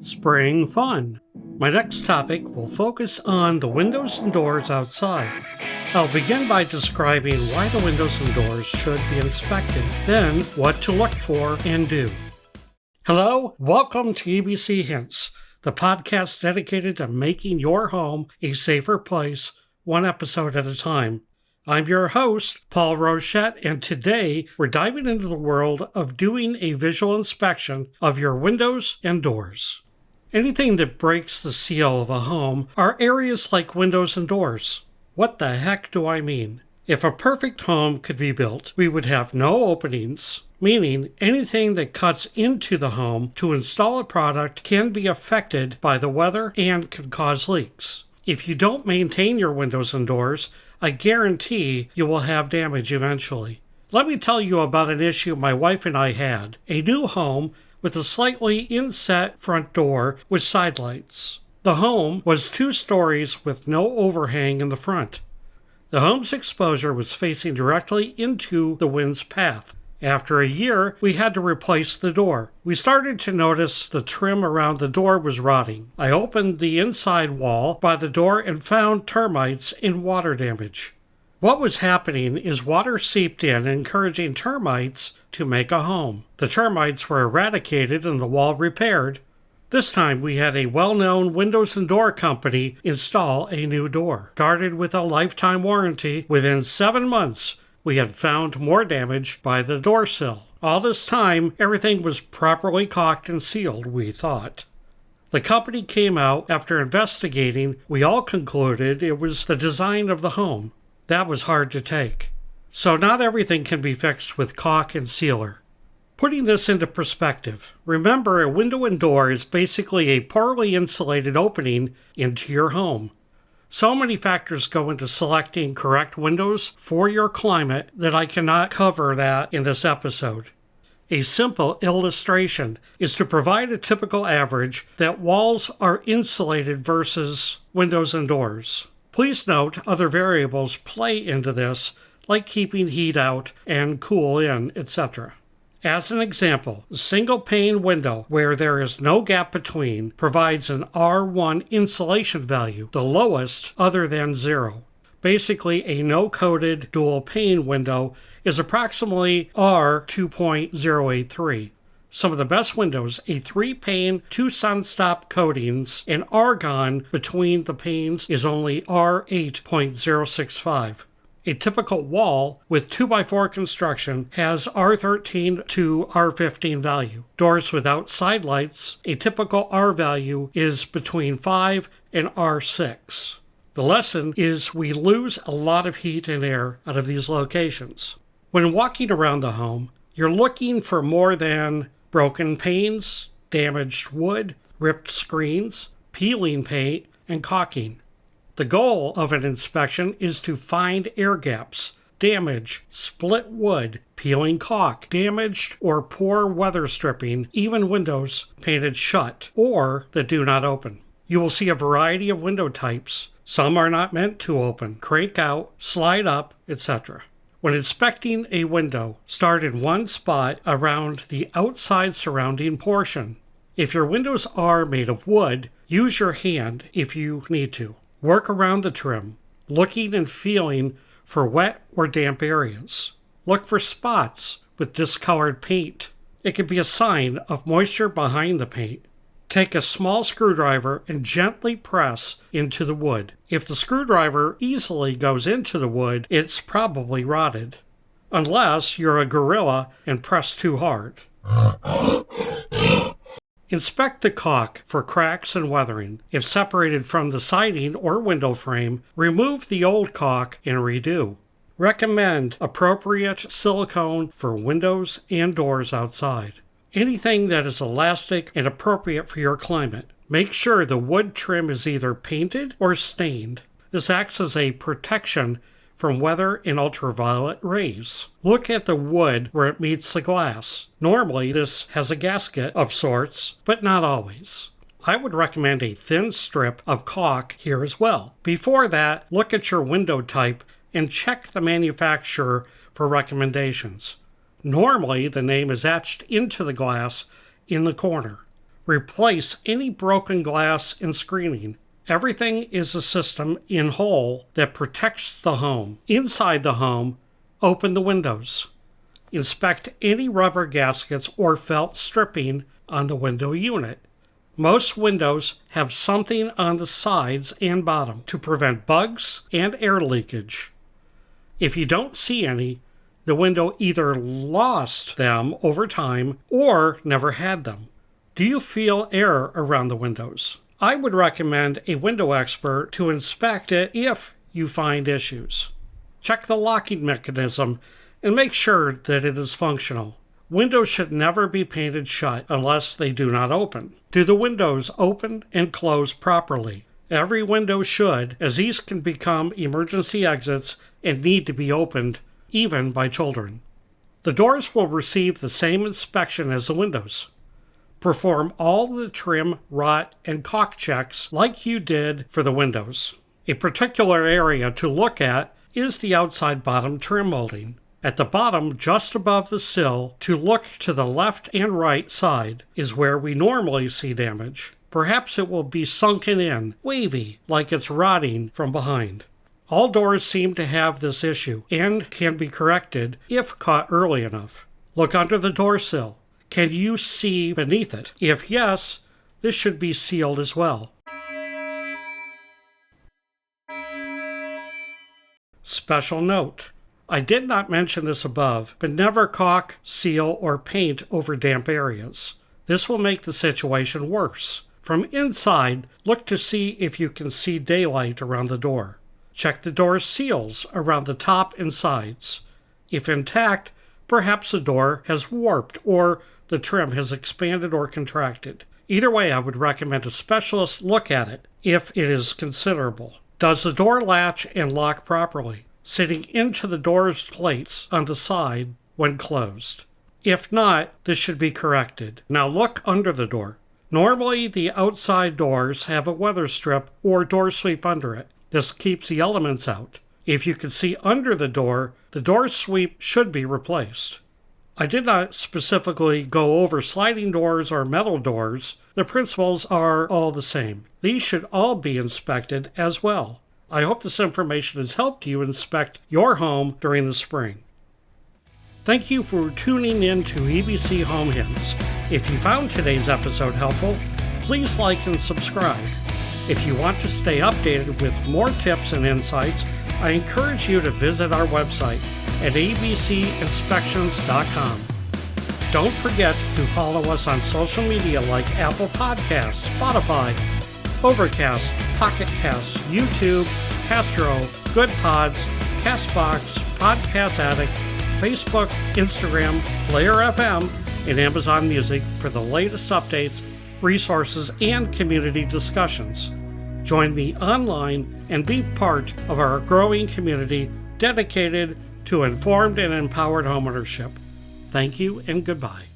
Spring fun. My next topic will focus on the windows and doors outside. I'll begin by describing why the windows and doors should be inspected, then what to look for and do. Hello, welcome to EBC Hints, the podcast dedicated to making your home a safer place, one episode at a time. I'm your host, Paul Rochette, and today we're diving into the world of doing a visual inspection of your windows and doors. Anything that breaks the seal of a home are areas like windows and doors. What the heck do I mean? If a perfect home could be built, we would have no openings, meaning anything that cuts into the home to install a product can be affected by the weather and can cause leaks. If you don't maintain your windows and doors, I guarantee you will have damage eventually. Let me tell you about an issue my wife and I had. A new home with a slightly inset front door with side lights. The home was 2 stories with no overhang in the front. The home's exposure was facing directly into the wind's path. After a year, we had to replace the door. We started to notice the trim around the door was rotting. I opened the inside wall by the door and found termites and water damage. What was happening is water seeped in, encouraging termites to make a home. The termites were eradicated and the wall repaired. This time we had a well-known windows and door company install a new door. Guarded with a lifetime warranty, within 7 months, we had found more damage by the door sill. All this time, everything was properly caulked and sealed, we thought. The company came out. After investigating, we all concluded it was the design of the home. That was hard to take. So not everything can be fixed with caulk and sealer. Putting this into perspective, remember a window and door is basically a poorly insulated opening into your home. So many factors go into selecting correct windows for your climate that I cannot cover that in this episode. A simple illustration is to provide a typical average that walls are insulated versus windows and doors. Please note other variables play into this, like keeping heat out and cool in, etc. As an example, a single-pane window where there is no gap between provides an R1 insulation value, the lowest other than 0. Basically, a no-coated dual-pane window is approximately R2.083. Some of the best windows, a 3-pane, 2 sunstop coatings, and argon between the panes is only R8.065. A typical wall with 2x4 construction has R13 to R15 value. Doors without side lights, a typical R value is between 5 and R6. The lesson is we lose a lot of heat and air out of these locations. When walking around the home, you're looking for more than broken panes, damaged wood, ripped screens, peeling paint, and caulking. The goal of an inspection is to find air gaps, damage, split wood, peeling caulk, damaged or poor weather stripping, even windows painted shut or that do not open. You will see a variety of window types. Some are not meant to open, crank out, slide up, etc. When inspecting a window, start in one spot around the outside surrounding portion. If your windows are made of wood, use your hand if you need to. Work around the trim, looking and feeling for wet or damp areas. Look for spots with discolored paint. It could be a sign of moisture behind the paint. Take a small screwdriver and gently press into the wood. If the screwdriver easily goes into the wood, it's probably rotted. Unless you're a gorilla and press too hard. Inspect the caulk for cracks and weathering. If separated from the siding or window frame, remove the old caulk and redo. Recommend appropriate silicone for windows and doors outside. Anything that is elastic and appropriate for your climate. Make sure the wood trim is either painted or stained. This acts as a protection from weather and ultraviolet rays. Look at the wood where it meets the glass. Normally, this has a gasket of sorts, but not always. I would recommend a thin strip of caulk here as well. Before that, look at your window type and check the manufacturer for recommendations. Normally, the name is etched into the glass in the corner. Replace any broken glass and screening. Everything is a system in whole that protects the home. Inside the home, open the windows. Inspect any rubber gaskets or felt stripping on the window unit. Most windows have something on the sides and bottom to prevent bugs and air leakage. If you don't see any, the window either lost them over time or never had them. Do you feel air around the windows? I would recommend a window expert to inspect it if you find issues. Check the locking mechanism and make sure that it is functional. Windows should never be painted shut unless they do not open. Do the windows open and close properly? Every window should, as these can become emergency exits and need to be opened, even by children. The doors will receive the same inspection as the windows. Perform all the trim, rot, and caulk checks like you did for the windows. A particular area to look at is the outside bottom trim molding. At the bottom, just above the sill, to look to the left and right side is where we normally see damage. Perhaps it will be sunken in, wavy, like it's rotting from behind. All doors seem to have this issue and can be corrected if caught early enough. Look under the door sill. Can you see beneath it? If yes, this should be sealed as well. Special note. I did not mention this above, but never caulk, seal, or paint over damp areas. This will make the situation worse. From inside, look to see if you can see daylight around the door. Check the door seals around the top and sides. If intact, perhaps the door has warped or the trim has expanded or contracted. Either way, I would recommend a specialist look at it if it is considerable. Does the door latch and lock properly, sitting into the door's plates on the side when closed? If not, this should be corrected. Now look under the door. Normally, the outside doors have a weather strip or door sweep under it. This keeps the elements out. If you can see under the door sweep should be replaced. I did not specifically go over sliding doors or metal doors. The principles are all the same. These should all be inspected as well. I hope this information has helped you inspect your home during the spring. Thank you for tuning in to EBC Home Hints. If you found today's episode helpful, please like and subscribe. If you want to stay updated with more tips and insights, I encourage you to visit our website at abcinspections.com. Don't forget to follow us on social media like Apple Podcasts, Spotify, Overcast, Pocket Casts, YouTube, Castro, Good Pods, Castbox, Podcast Addict, Facebook, Instagram, Player FM, and Amazon Music for the latest updates, resources, and community discussions. Join me online and be part of our growing community dedicated to informed and empowered homeownership. Thank you and goodbye.